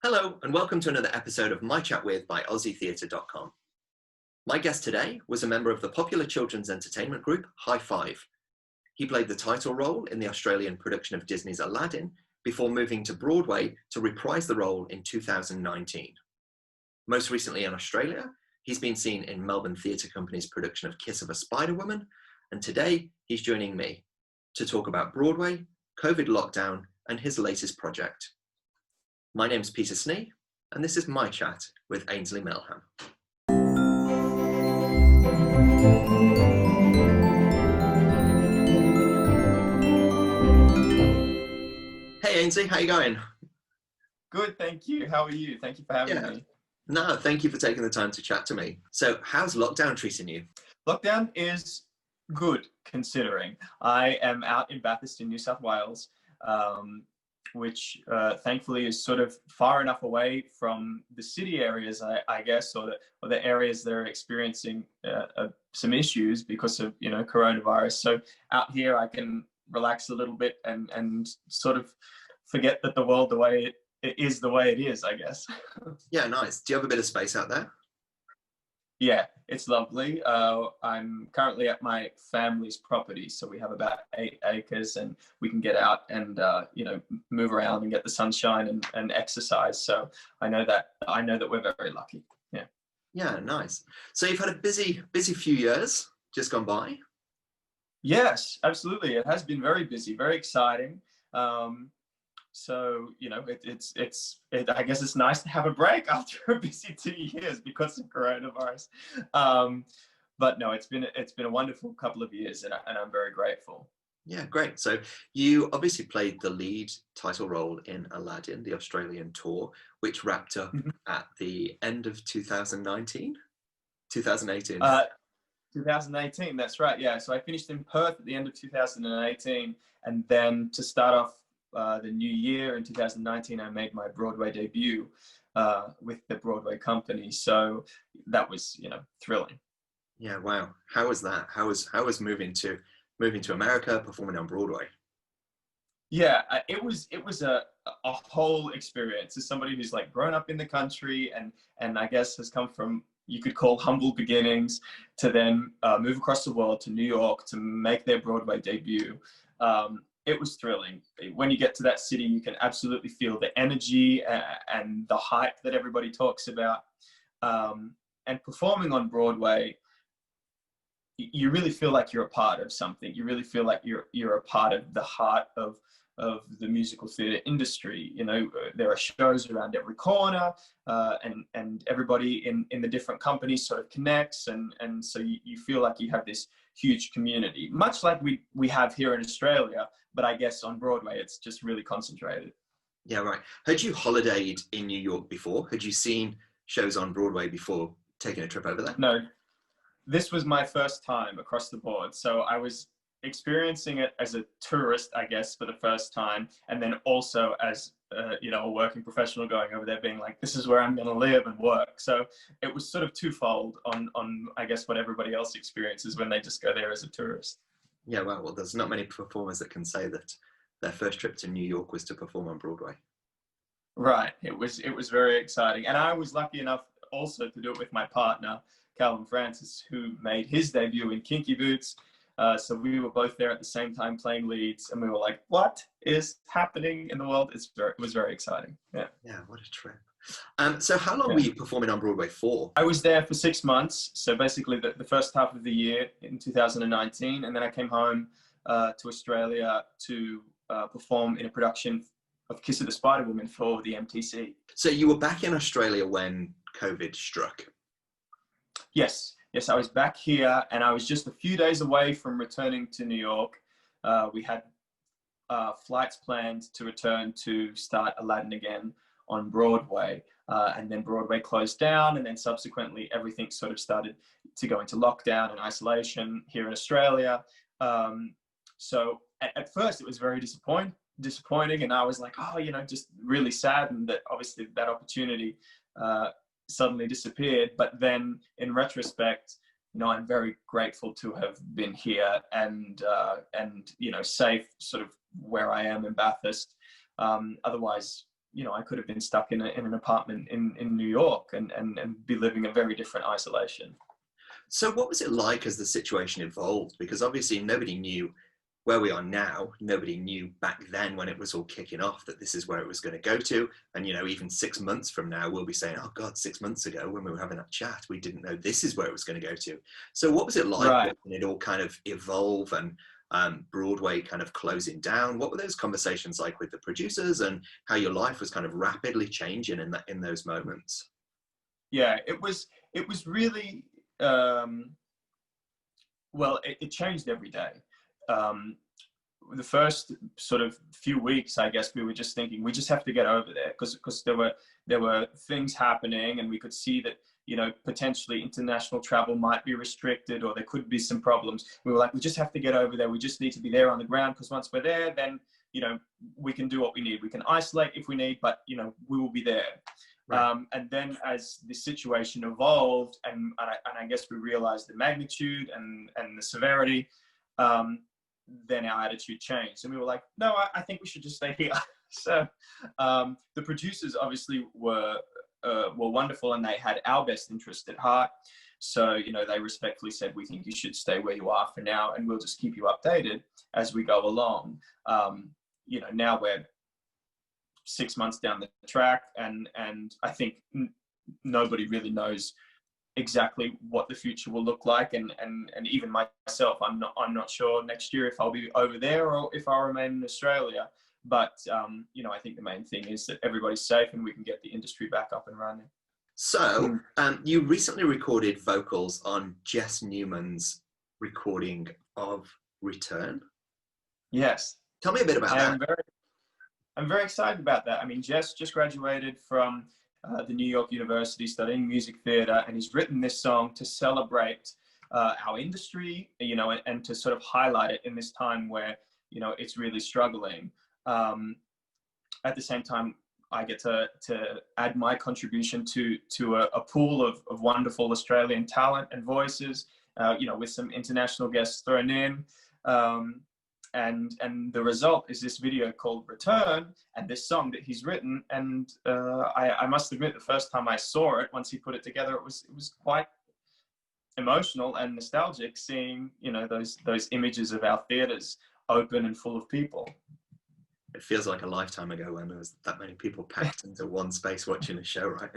Hello, and welcome to another episode of My Chat With by AussieTheatre.com. My guest today was a member of the popular children's entertainment group High Five. He played the title role in the Australian production of Disney's Aladdin before moving to Broadway to reprise the role in 2019. Most recently in Australia, he's been seen in Melbourne Theatre Company's production of Kiss of a Spider-Woman, and today he's joining me to talk about Broadway, COVID lockdown, and his latest project. My name's Peter Snee, and this is My Chat with Ainsley Melham. Hey Ainsley, how you going? Good, thank you. How are you? Thank you for having me. No, thank you for taking the time to chat to me. So how's lockdown treating you? Lockdown is good, considering. I am out in Bathurst in New South Wales, which thankfully is sort of far enough away from the city areas, I guess, or the areas that are experiencing some issues because of, coronavirus. So out here I can relax a little bit and sort of forget that the world it is the way it is, I guess. Yeah, nice. Do you have a bit of space out there? Yeah, it's lovely. I'm currently at my family's property, so we have about 8 acres, and we can get out and move around and get the sunshine and exercise. So I know that we're very lucky. Yeah. Yeah, nice. So you've had a busy few years just gone by. Yes, absolutely. It has been very busy, very exciting. So I guess it's nice to have a break after a busy 2 years because of coronavirus. But no, it's been a wonderful couple of years, and I'm very grateful. Yeah, great. So you obviously played the lead title role in Aladdin, the Australian tour, which wrapped up at the end of 2019, 2018. 2018, that's right. Yeah. So I finished in Perth at the end of 2018, and then to start off the new year in 2019, I made my Broadway debut with the Broadway company. So that was, thrilling. Yeah, wow. How was that? How was moving to America, performing on Broadway? Yeah, it was a whole experience. As somebody who's like grown up in the country and I guess has come from, you could call, humble beginnings, to then move across the world to New York to make their Broadway debut. It was thrilling. When you get to that city, you can absolutely feel the energy and the hype that everybody talks about. And performing on Broadway, you really feel like you're a part of something. You really feel like you're a part of the heart of the musical theatre industry. There are shows around every corner, and everybody in the different companies sort of connects, and so you feel like you have this huge community, much like we have here in Australia, but I guess on Broadway it's just really concentrated. Yeah, right. Had you holidayed in New York before? Had you seen shows on Broadway before taking a trip over there? No, this was my first time across the board. So I was experiencing it as a tourist, I guess, for the first time, and then also as a working professional going over there, being like, this is where I'm going to live and work. So it was sort of twofold on I guess what everybody else experiences when they just go there as a tourist. Yeah, well, there's not many performers that can say that their first trip to New York was to perform on Broadway. Right. It was very exciting, and I was lucky enough also to do it with my partner, Calvin Francis, who made his debut in Kinky Boots. So we were both there at the same time playing leads, and we were like, what is happening in the world? It was very exciting. Yeah. Yeah, what a trip. So how long were you performing on Broadway for? I was there for 6 months. So basically the first half of the year in 2019. And then I came home to Australia to perform in a production of Kiss of the Spider-Woman for the MTC. So you were back in Australia when COVID struck? Yes, I was back here, and I was just a few days away from returning to New York. We had flights planned to return to start Aladdin again on Broadway, and then Broadway closed down, and then subsequently everything sort of started to go into lockdown and isolation here in Australia. So at first it was very disappointing, and I was like, just really saddened that obviously that opportunity suddenly disappeared. But then in retrospect, I'm very grateful to have been here and safe, sort of where I am in Bathurst. Otherwise, you know, I could have been stuck in an apartment in New York and be living a very different isolation. So what was it like as the situation evolved? Because obviously nobody knew where we are now. Nobody knew back then when it was all kicking off that this is where it was going to go to. And, you know, even 6 months from now, we'll be saying, oh God, 6 months ago when we were having that chat, we didn't know this is where it was going to go to. So what was it like when it all kind of evolve and Broadway kind of closing down? What were those conversations like with the producers, and how your life was kind of rapidly changing in those moments? Yeah, it was really, well, it changed every day. The first sort of few weeks, I guess, we were just thinking we just have to get over there, because there were things happening, and we could see that, you know, potentially international travel might be restricted, or there could be some problems. We were like, we just have to get over there. We just need to be there on the ground, because once we're there, then, you know, we can do what we need. We can isolate if we need, but, you know, we will be there. Right. And then as the situation evolved, and I guess we realized the magnitude and the severity, then our attitude changed, and we were like, no, I think we should just stay here. So the producers obviously were wonderful, and they had our best interest at heart. So, you know, they respectfully said, we think you should stay where you are for now, and we'll just keep you updated as we go along. You know, now we're 6 months down the track, and I think nobody really knows exactly what the future will look like, and even myself, I'm not sure next year if I'll be over there or if I'll remain in Australia. But you know, I think the main thing is that everybody's safe and we can get the industry back up and running. So you recently recorded vocals on Jess Newman's recording of Return. Yes. Tell me a bit about that. I'm very excited about that. I mean, Jess just graduated from the New York University studying music theater, and he's written this song to celebrate our industry, you know, and to sort of highlight it in this time where, you know, it's really struggling. At the same time, I get to add my contribution to a pool of wonderful Australian talent and voices, you know, with some international guests thrown in. And the result is this video called Return, and this song that he's written. And I must admit, the first time I saw it, once he put it together, it was quite emotional and nostalgic, seeing, you know, those images of our theaters open and full of people. It feels like a lifetime ago when there was that many people packed into one space watching a show, right?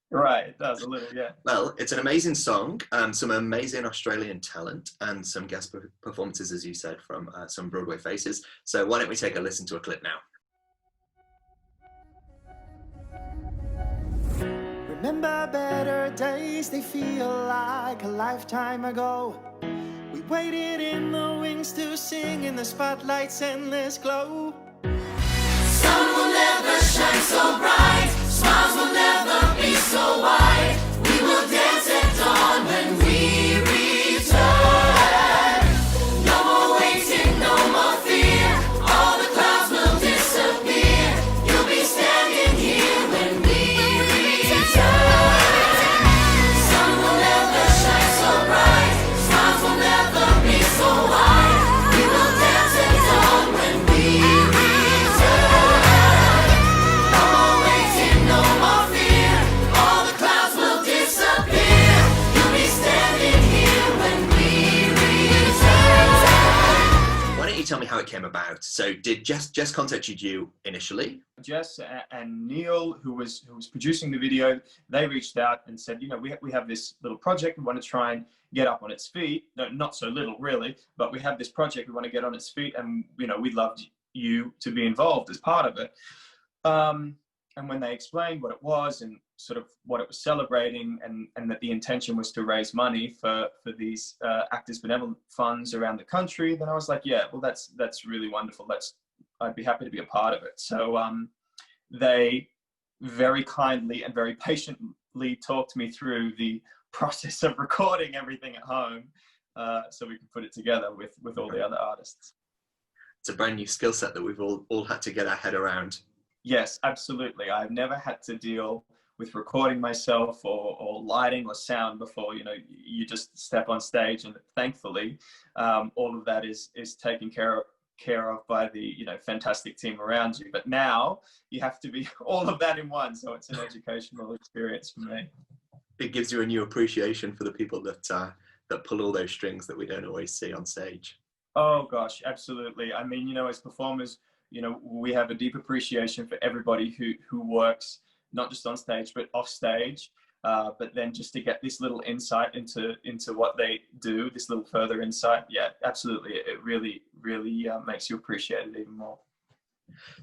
Right, it does a little, yeah. Well, it's an amazing song, some amazing Australian talent, and some guest performances, as you said, from some Broadway faces. So why don't we take a listen to a clip now? Remember better days, they feel like a lifetime ago. We waited in the wings to sing in the spotlight's endless glow. Sun will never shine so bright, smiles will never be so wide. We will dance at dawn when we return. No more waiting, no more fear, all the clouds will disappear. You'll be standing here when we return. Sun will never shine so bright, smiles will never be so wide. We will dance at dawn when we return. No more waiting, no more fear, all the clouds will disappear. You'll be standing here when we return. Why don't you tell me how it came about? So did Jess contacted you initially? Jess and Neil, who was producing the video, they reached out and said, you know, we have this little project we want to try and get up on its feet. No, not so little really, but we have this project we want to get on its feet, and, you know, we'd love you to be involved as part of it. And when they explained what it was and sort of what it was celebrating, and that the intention was to raise money for these Actors Benevolent Funds around the country, then I was like, yeah, well, that's really wonderful. I'd be happy to be a part of it. So they very kindly and very patiently talked me through the process of recording everything at home, so we could put it together with all the other artists. It's a brand new skill set that we've all had to get our head around. Yes, absolutely. I've never had to deal with recording myself or lighting or sound before. You know, you just step on stage, and thankfully all of that is taken care care of by the, you know, fantastic team around you. But now you have to be all of that in one. So it's an educational experience for me. It gives you a new appreciation for the people that pull all those strings that we don't always see on stage. Oh gosh, absolutely. I mean, you know, as performers, you know, we have a deep appreciation for everybody who works not just on stage but off stage. But then just to get this little insight into what they do, this little further insight, yeah, absolutely, it really makes you appreciate it even more.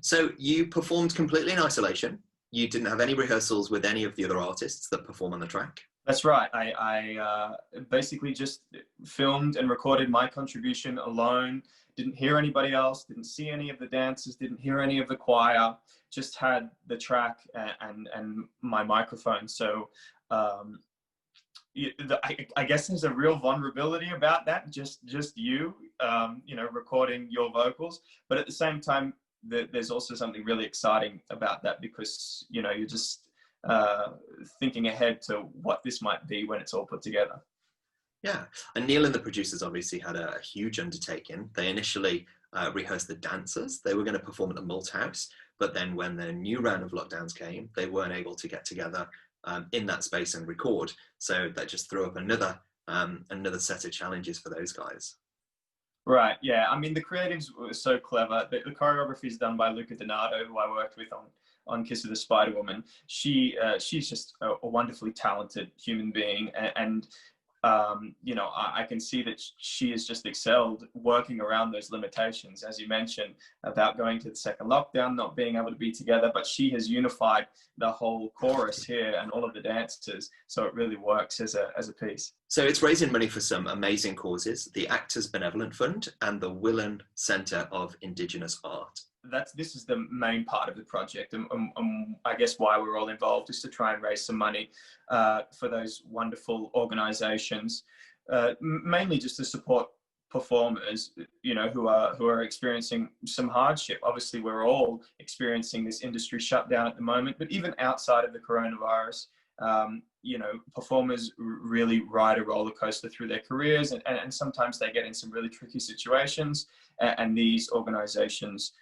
So you performed completely in isolation. You didn't have any rehearsals with any of the other artists that perform on the track? That's right. I basically just filmed and recorded my contribution alone. Didn't hear anybody else, didn't see any of the dancers, didn't hear any of the choir, just had the track and my microphone. So I guess there's a real vulnerability about that, just you, you know, recording your vocals. But at the same time, there's also something really exciting about that, because, you know, you're just thinking ahead to what this might be when it's all put together. Yeah, and Neil and the producers obviously had a huge undertaking. They initially rehearsed the dancers. They were going to perform at the Malthouse, but then when the new round of lockdowns came, they weren't able to get together in that space and record. So that just threw up another set of challenges for those guys. Right, yeah. I mean, the creatives were so clever. The choreography is done by Luca Donato, who I worked with on Kiss of the Spider Woman. She's just a wonderfully talented human being, and you know, I can see that she has just excelled working around those limitations, as you mentioned, about going to the second lockdown, not being able to be together, but she has unified the whole chorus here and all of the dancers, so it really works as a piece. So it's raising money for some amazing causes, the Actors Benevolent Fund and the Willan Centre of Indigenous Art. This is the main part of the project, and I guess why we're all involved is to try and raise some money for those wonderful organisations, mainly just to support performers, you know, who are experiencing some hardship. Obviously, we're all experiencing this industry shutdown at the moment, but even outside of the coronavirus, you know, performers really ride a roller coaster through their careers, and sometimes they get in some really tricky situations, and these organisations,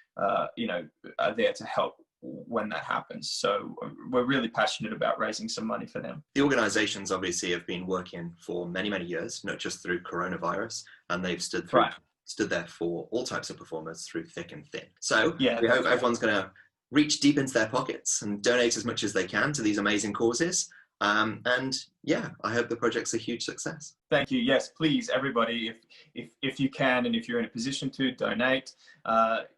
you know, are there to help when that happens. So we're really passionate about raising some money for them. The organisations obviously have been working for many, many years, not just through coronavirus, and they've stood there for all types of performers through thick and thin. So yeah, we hope everyone's going to reach deep into their pockets and donate as much as they can to these amazing causes. And yeah, I hope the project's a huge success. Thank you. Yes, please, everybody, if you can, and if you're in a position to donate,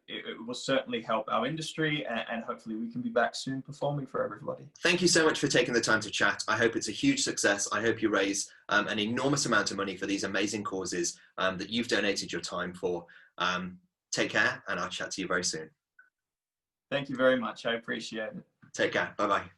it will certainly help our industry, and hopefully we can be back soon performing for everybody. Thank you so much for taking the time to chat. I hope it's a huge success. I hope you raise an enormous amount of money for these amazing causes that you've donated your time for. Take care, and I'll chat to you very soon. Thank you very much. I appreciate it. Take care. Bye-bye.